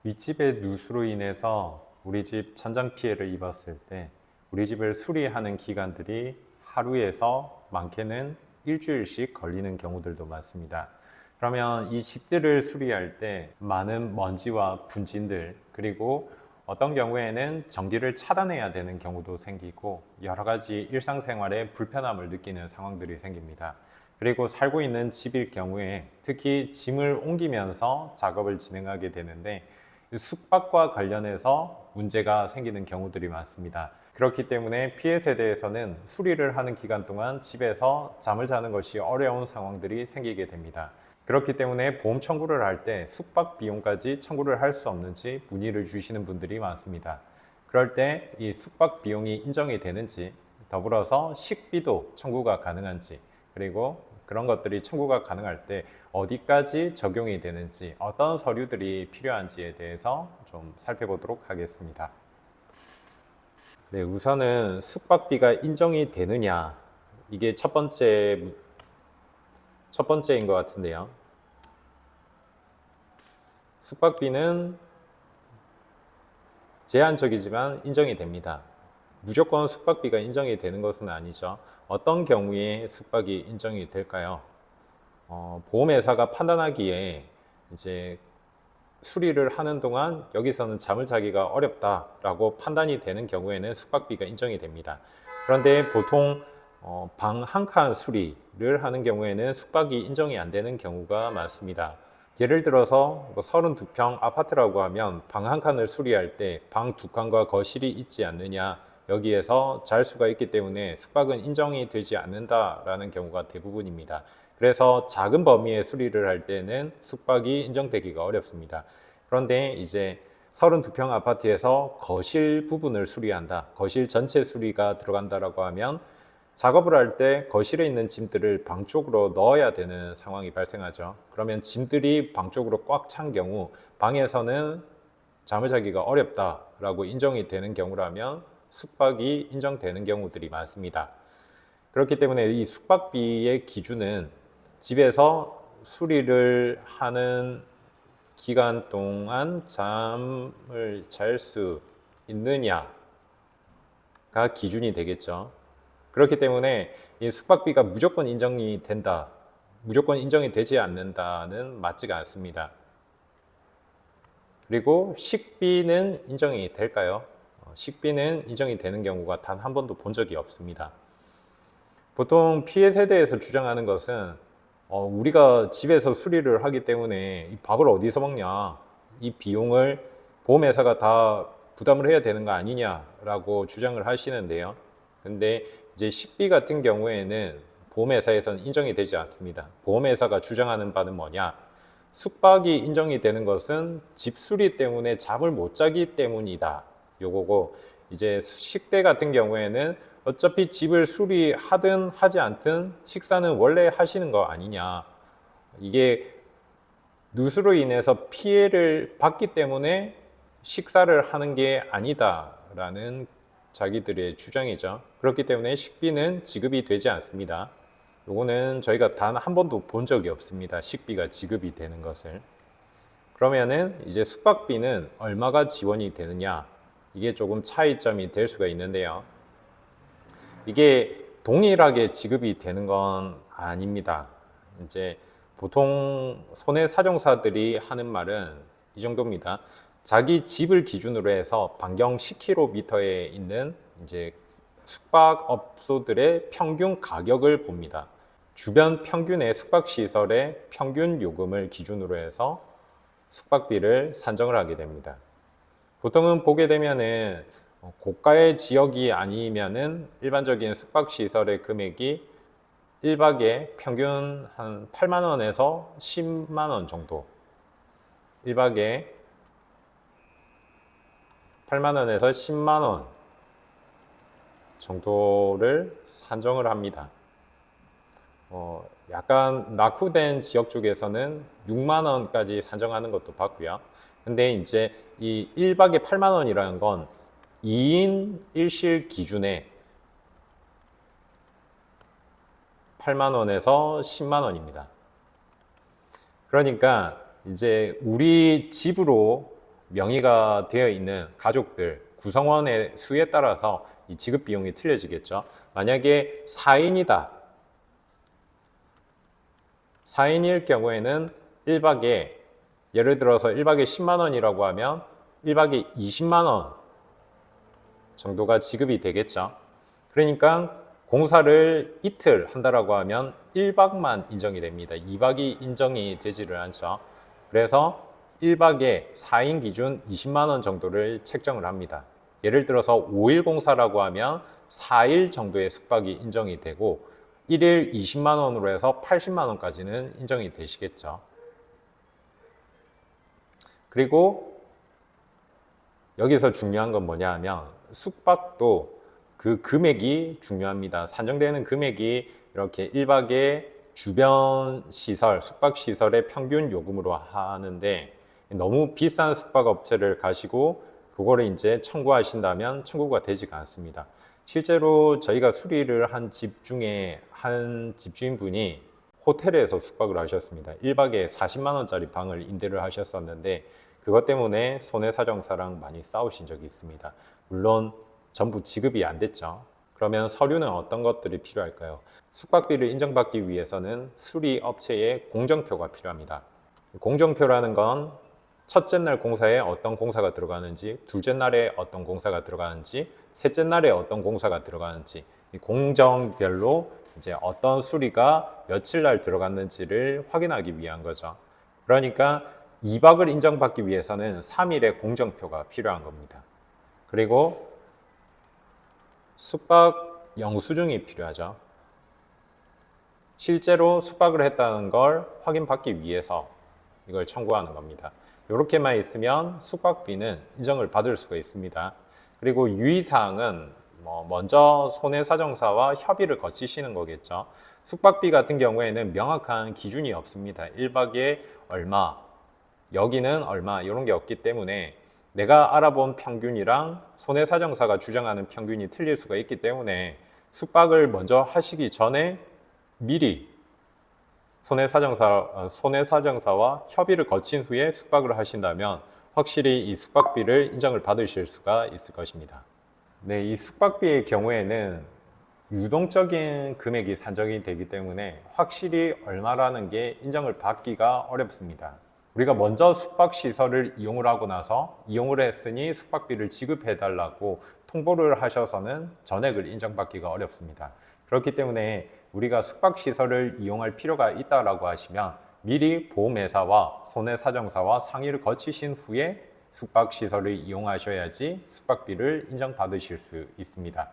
윗집의 누수로 인해서 우리 집 천장 피해를 입었을 때 우리 집을 수리하는 기간들이 하루에서 많게는 일주일씩 걸리는 경우들도 많습니다. 그러면 이 집들을 수리할 때 많은 먼지와 분진들, 그리고 어떤 경우에는 전기를 차단해야 되는 경우도 생기고 여러 가지 일상생활에 불편함을 느끼는 상황들이 생깁니다. 그리고 살고 있는 집일 경우에 특히 짐을 옮기면서 작업을 진행하게 되는데 숙박과 관련해서 문제가 생기는 경우들이 많습니다. 그렇기 때문에 피해 세대에서는 수리를 하는 기간 동안 집에서 잠을 자는 것이 어려운 상황들이 생기게 됩니다. 그렇기 때문에 보험 청구를 할 때 숙박 비용까지 청구를 할 수 없는지 문의를 주시는 분들이 많습니다. 그럴 때 이 숙박 비용이 인정이 되는지, 더불어서 식비도 청구가 가능한지, 그리고 그런 것들이 청구가 가능할 때 어디까지 적용이 되는지, 어떤 서류들이 필요한지에 대해서 좀 살펴보도록 하겠습니다. 네, 우선은 숙박비가 인정이 되느냐, 이게 첫 번째인 것 같은데요. 숙박비는 제한적이지만 인정이 됩니다. 무조건 숙박비가 인정이 되는 것은 아니죠. 어떤 경우에 숙박이 인정이 될까요? 보험회사가 판단하기에 이제 수리를 하는 동안 여기서는 잠을 자기가 어렵다라고 판단이 되는 경우에는 숙박비가 인정이 됩니다. 그런데 보통 방 한 칸 수리를 하는 경우에는 숙박이 인정이 안 되는 경우가 많습니다. 예를 들어서 32평 아파트라고 하면 방 한 칸을 수리할 때 방 두 칸과 거실이 있지 않느냐, 여기에서 잘 수가 있기 때문에 숙박은 인정이 되지 않는다라는 경우가 대부분입니다. 그래서 작은 범위의 수리를 할 때는 숙박이 인정되기가 어렵습니다. 그런데 이제 32평 아파트에서 거실 부분을 수리한다, 거실 전체 수리가 들어간다라고 하면 작업을 할 때 거실에 있는 짐들을 방 쪽으로 넣어야 되는 상황이 발생하죠. 그러면 짐들이 방 쪽으로 꽉 찬 경우 방에서는 잠을 자기가 어렵다라고 인정이 되는 경우라면 숙박이 인정되는 경우들이 많습니다. 그렇기 때문에 이 숙박비의 기준은 집에서 수리를 하는 기간 동안 잠을 잘 수 있느냐가 기준이 되겠죠. 그렇기 때문에 이 숙박비가 무조건 인정이 된다, 무조건 인정이 되지 않는다는 맞지가 않습니다. 그리고 식비는 인정이 될까요? 식비는 인정이 되는 경우가 단 한 번도 본 적이 없습니다. 보통 피해 세대에서 주장하는 것은 우리가 집에서 수리를 하기 때문에 이 밥을 어디서 먹냐, 이 비용을 보험회사가 다 부담을 해야 되는 거 아니냐라고 주장을 하시는데요. 근데 이제 식비 같은 경우에는 보험회사에서는 인정이 되지 않습니다. 보험회사가 주장하는 바는 뭐냐? 숙박이 인정이 되는 것은 집 수리 때문에 잠을 못 자기 때문이다, 요거고, 이제 식대 같은 경우에는 어차피 집을 수리하든 하지 않든 식사는 원래 하시는 거 아니냐, 이게 누수로 인해서 피해를 받기 때문에 식사를 하는 게 아니다라는 자기들의 주장이죠. 그렇기 때문에 식비는 지급이 되지 않습니다. 요거는 저희가 단 한 번도 본 적이 없습니다, 식비가 지급이 되는 것을. 그러면은 이제 숙박비는 얼마가 지원이 되느냐, 이게 조금 차이점이 될 수가 있는데요. 이게 동일하게 지급이 되는 건 아닙니다. 이제 보통 손해사정사들이 하는 말은 이 정도입니다. 자기 집을 기준으로 해서 반경 10km에 있는 이제 숙박업소들의 평균 가격을 봅니다. 주변 평균의 숙박시설의 평균 요금을 기준으로 해서 숙박비를 산정을 하게 됩니다. 보통은 보게 되면은 고가의 지역이 아니면은 일반적인 숙박시설의 금액이 1박에 평균 한 8만 원에서 10만 원 정도, 1박에 8만 원에서 10만 원 정도를 산정을 합니다. 약간 낙후된 지역 쪽에서는 6만 원까지 산정하는 것도 봤고요. 근데 이제 이 1박에 8만 원이라는 건 2인 1실 기준에 8만 원에서 10만 원입니다. 그러니까 이제 우리 집으로 명의가 되어 있는 가족들, 구성원의 수에 따라서 이 지급 비용이 틀려지겠죠. 만약에 4인이다. 4인일 경우에는 1박에 예를 들어서 1박에 10만 원이라고 하면 1박에 20만 원 정도가 지급이 되겠죠. 그러니까 공사를 이틀 한다라고 하면 1박만 인정이 됩니다. 2박이 인정이 되지를 않죠. 그래서 1박에 4인 기준 20만 원 정도를 책정을 합니다. 예를 들어서 5일 공사라고 하면 4일 정도의 숙박이 인정이 되고 1일 20만 원으로 해서 80만 원까지는 인정이 되시겠죠. 그리고 여기서 중요한 건 뭐냐 하면 숙박도 그 금액이 중요합니다. 산정되는 금액이 이렇게 1박의 주변 시설, 숙박 시설의 평균 요금으로 하는데 너무 비싼 숙박 업체를 가시고 그거를 이제 청구하신다면 청구가 되지가 않습니다. 실제로 저희가 수리를 한 집 중에 한 집주인분이 호텔에서 숙박을 하셨습니다. 1박에 40만 원짜리 방을 임대를 하셨었는데 그것 때문에 손해사정사랑 많이 싸우신 적이 있습니다. 물론 전부 지급이 안 됐죠. 그러면 서류는 어떤 것들이 필요할까요? 숙박비를 인정받기 위해서는 수리 업체의 공정표가 필요합니다. 공정표라는 건 첫째 날 공사에 어떤 공사가 들어가는지, 둘째 날에 어떤 공사가 들어가는지, 셋째 날에 어떤 공사가 들어가는지, 이 공정별로 이제 어떤 수리가 며칠 날 들어갔는지를 확인하기 위한 거죠. 그러니까 2박을 인정받기 위해서는 3일의 공정표가 필요한 겁니다. 그리고 숙박 영수증이 필요하죠. 실제로 숙박을 했다는 걸 확인받기 위해서 이걸 청구하는 겁니다. 이렇게만 있으면 숙박비는 인정을 받을 수가 있습니다. 그리고 유의사항은 먼저 손해사정사와 협의를 거치시는 거겠죠. 숙박비 같은 경우에는 명확한 기준이 없습니다. 1박에 얼마, 여기는 얼마 이런 게 없기 때문에 내가 알아본 평균이랑 손해사정사가 주장하는 평균이 틀릴 수가 있기 때문에 숙박을 먼저 하시기 전에 미리 손해사정사와 협의를 거친 후에 숙박을 하신다면 확실히 이 숙박비를 인정을 받으실 수가 있을 것입니다. 네, 이 숙박비의 경우에는 유동적인 금액이 산정이 되기 때문에 확실히 얼마라는 게 인정을 받기가 어렵습니다. 우리가 먼저 숙박시설을 이용을 하고 나서 이용을 했으니 숙박비를 지급해달라고 통보를 하셔서는 전액을 인정받기가 어렵습니다. 그렇기 때문에 우리가 숙박시설을 이용할 필요가 있다고 하시면 미리 보험회사와 손해사정사와 상의를 거치신 후에 숙박시설을 이용하셔야지 숙박비를 인정받으실 수 있습니다.